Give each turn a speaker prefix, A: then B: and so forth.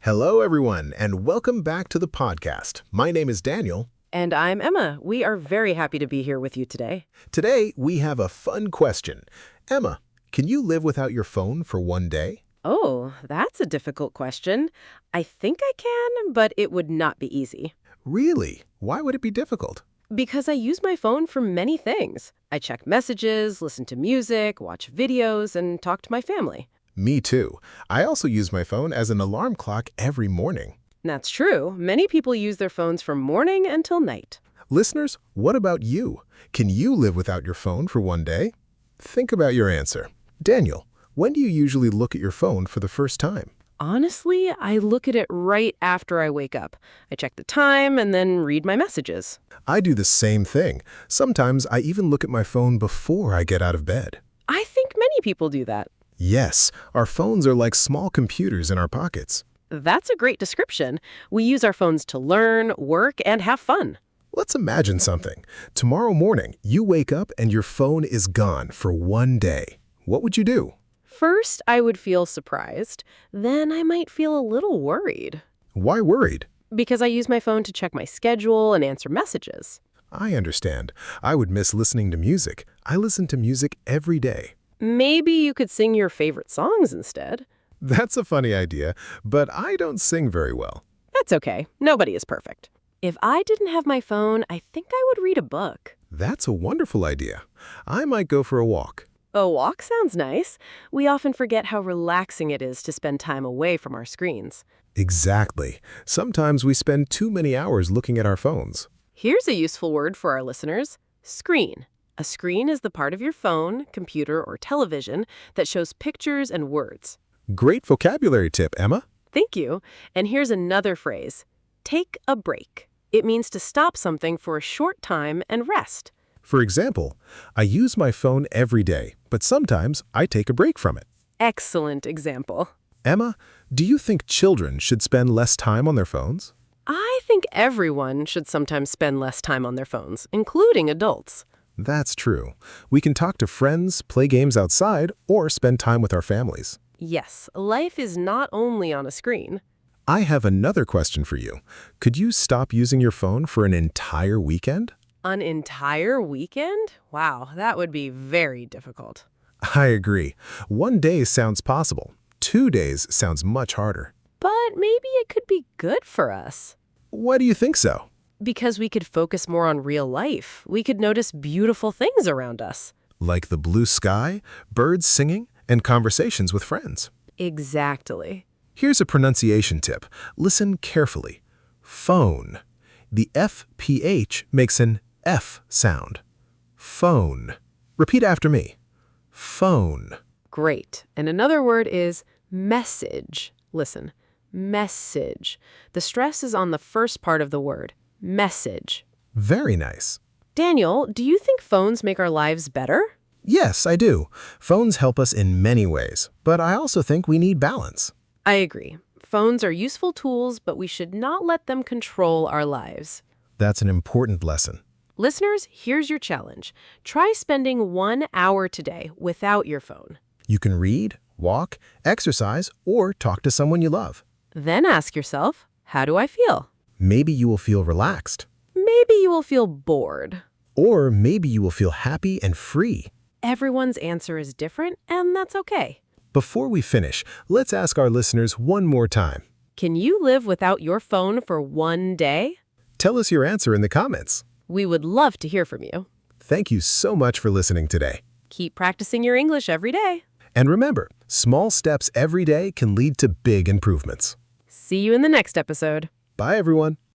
A: Hello, everyone, and welcome back to the podcast. My name is Daniel.
B: And I'm Emma. We are very happy to be here with you today.
A: Today, we have a fun question. Emma, can you live without your phone for one day?
B: Oh, that's a difficult question. I think I can, but it would not be easy.
A: Really? Why would it be difficult?
B: Because I use my phone for many things. I check messages, listen to music, watch videos, and talk to my family.
A: Me too. I also use my phone as an alarm clock every morning.
B: That's true. Many people use their phones from morning until night.
A: Listeners, what about you? Can you live without your phone for one day? Think about your answer. Daniel, when do you usually look at your phone for the first time?
B: Honestly, I look at it right after I wake up. I check the time and then read my messages.
A: I do the same thing. Sometimes I even look at my phone before I get out of bed.
B: I think many people do that.
A: Yes, our phones are like small computers in our pockets.
B: That's a great description. We use our phones to learn, work, and have fun.
A: Let's imagine something. Tomorrow morning, you wake up and your phone is gone for one day. What would you do?
B: First, I would feel surprised. Then I might feel a little worried.
A: Why worried?
B: Because I use my phone to check my schedule and answer messages.
A: I understand. I would miss listening to music. I listen to music every day.
B: Maybe you could sing your favorite songs instead.
A: That's a funny idea, but I don't sing very well.
B: That's okay. Nobody is perfect. If I didn't have my phone, I think I would read a book.
A: That's a wonderful idea. I might go for a walk.
B: A walk sounds nice. We often forget how relaxing it is to spend time away from our screens.
A: Exactly. Sometimes we spend too many hours looking at our phones.
B: Here's a useful word for our listeners: screen. A screen is the part of your phone, computer, or television that shows pictures and words.
A: Great vocabulary tip, Emma.
B: Thank you. And here's another phrase: take a break. It means to stop something for a short time and rest.
A: For example, I use my phone every day, but sometimes I take a break from it.
B: Excellent example.
A: Emma, do you think children should spend less time on their phones?
B: I think everyone should sometimes spend less time on their phones, including adults.
A: That's true. We can talk to friends, play games outside, or spend time with our families.
B: Yes, life is not only on a screen.
A: I have another question for you. Could you stop using your phone for an entire weekend?
B: An entire weekend? Wow, that would be very difficult.
A: I agree. One day sounds possible. 2 days sounds much harder.
B: But maybe it could be good for us.
A: Why do you think so?
B: Because we could focus more on real life. We could notice beautiful things around us.
A: Like the blue sky, birds singing, and conversations with friends.
B: Exactly.
A: Here's a pronunciation tip. Listen carefully. Phone. The FPH makes an F sound. Phone. Repeat after me. Phone.
B: Great. And another word is message. Listen, message. The stress is on the first part of the word, message.
A: Very nice.
B: Daniel, do you think phones make our lives better?
A: Yes, I do. Phones help us in many ways, but I also think we need balance.
B: I agree. Phones are useful tools, but we should not let them control our lives.
A: That's an important lesson.
B: Listeners, here's your challenge. Try spending 1 hour today without your phone.
A: You can read, walk, exercise, or talk to someone you love.
B: Then ask yourself, how do I feel?
A: Maybe you will feel relaxed.
B: Maybe you will feel bored.
A: Or maybe you will feel happy and free.
B: Everyone's answer is different, and that's okay.
A: Before we finish, let's ask our listeners one more time.
B: Can you live without your phone for one day?
A: Tell us your answer in the comments.
B: We would love to hear from you.
A: Thank you so much for listening today.
B: Keep practicing your English every day.
A: And remember, small steps every day can lead to big improvements.
B: See you in the next episode.
A: Bye, everyone.